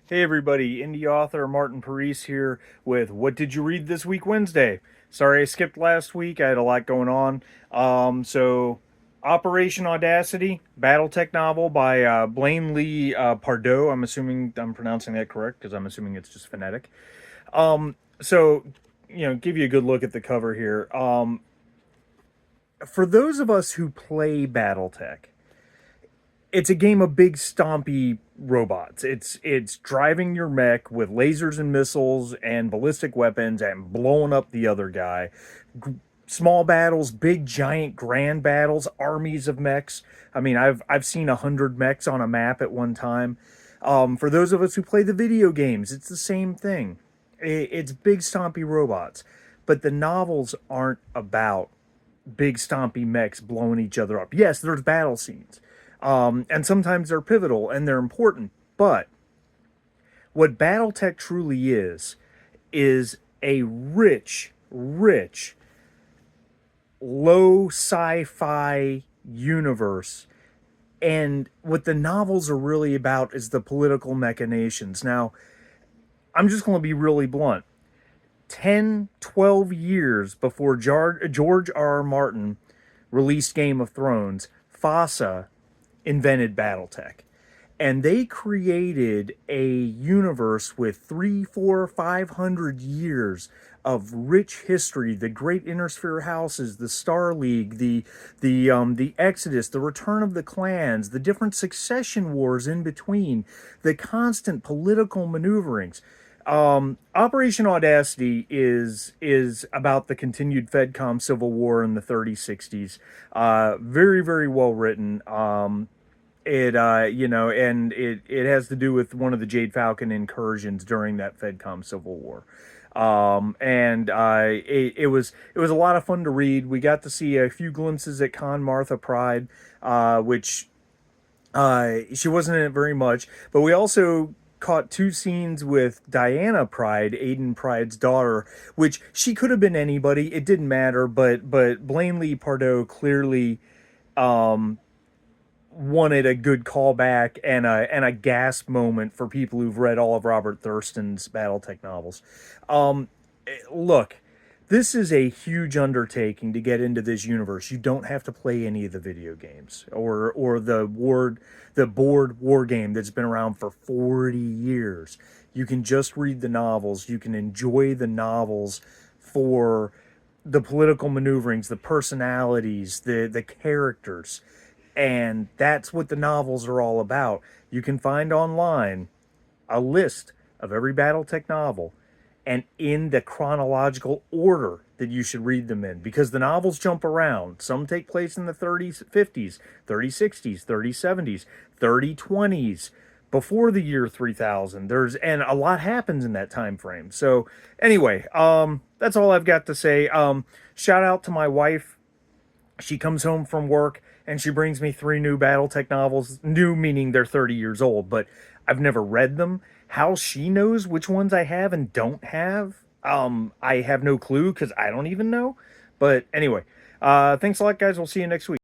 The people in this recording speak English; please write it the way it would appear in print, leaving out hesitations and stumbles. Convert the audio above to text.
Hey everybody, indie author Martin Parise here with What Did You Read This Week Wednesday? Sorry I skipped last week, I had a lot going on. Operation Audacity, Battletech novel by Blaine Lee Pardoe. I'm assuming I'm pronouncing that correct because I'm assuming it's just phonetic. So, give you a good look at the cover here. For those of us who play Battletech, it's a game of big stompy robots. It's driving your mech with lasers and missiles and ballistic weapons and blowing up the other guy. Small battles, big giant grand battles, armies of mechs. I mean, I've seen 100 mechs on a map at one time. For those of us who play the video games, it's the same thing. It's big stompy robots, but the novels aren't about big stompy mechs blowing each other up. Yes, there's battle scenes, and sometimes they're pivotal and they're important. But what BattleTech truly is a rich, low sci-fi universe. And what the novels are really about is the political machinations. Now, I'm just going to be really blunt. 10, 12 years before George R. R. Martin released Game of Thrones, FASA invented Battletech. And they created a universe with 3, 4, 500 years of rich history. The Great Intersphere Houses, the Star League, the Exodus, the Return of the Clans, the different succession wars in between, the constant political maneuverings. Operation Audacity is about the continued FedCom civil war in the 3060s. Very, very well written. It has to do with one of the Jade Falcon incursions during that FedCom civil war. It was a lot of fun to read. We got to see a few glimpses at Con Martha Pride, which she wasn't in it very much, but we also caught two scenes with Diana Pride, Aiden Pride's daughter, which she could have been anybody. It didn't matter, but Blaine Lee Pardoe clearly wanted a good callback and a gasp moment for people who've read all of Robert Thurston's BattleTech novels. Look, this is a huge undertaking to get into this universe. You don't have to play any of the video games or the board war game that's been around for 40 years. You can just read the novels. You can enjoy the novels for the political maneuverings, the personalities, the characters. And that's what the novels are all about. You can find online a list of every Battletech novel and in the chronological order that you should read them in, because the novels jump around. Some take place in the 30s, 50s, 3060s, 3070s, 3020s, before the year 3000. And a lot happens in that time frame. So anyway, that's all I've got to say. Shout out to my wife. She comes home from work and she brings me 3 new Battletech novels. New meaning they're 30 years old, but I've never read them. How she knows which ones I have and don't have, I have no clue because I don't even know. But anyway, thanks a lot, guys. We'll see you next week.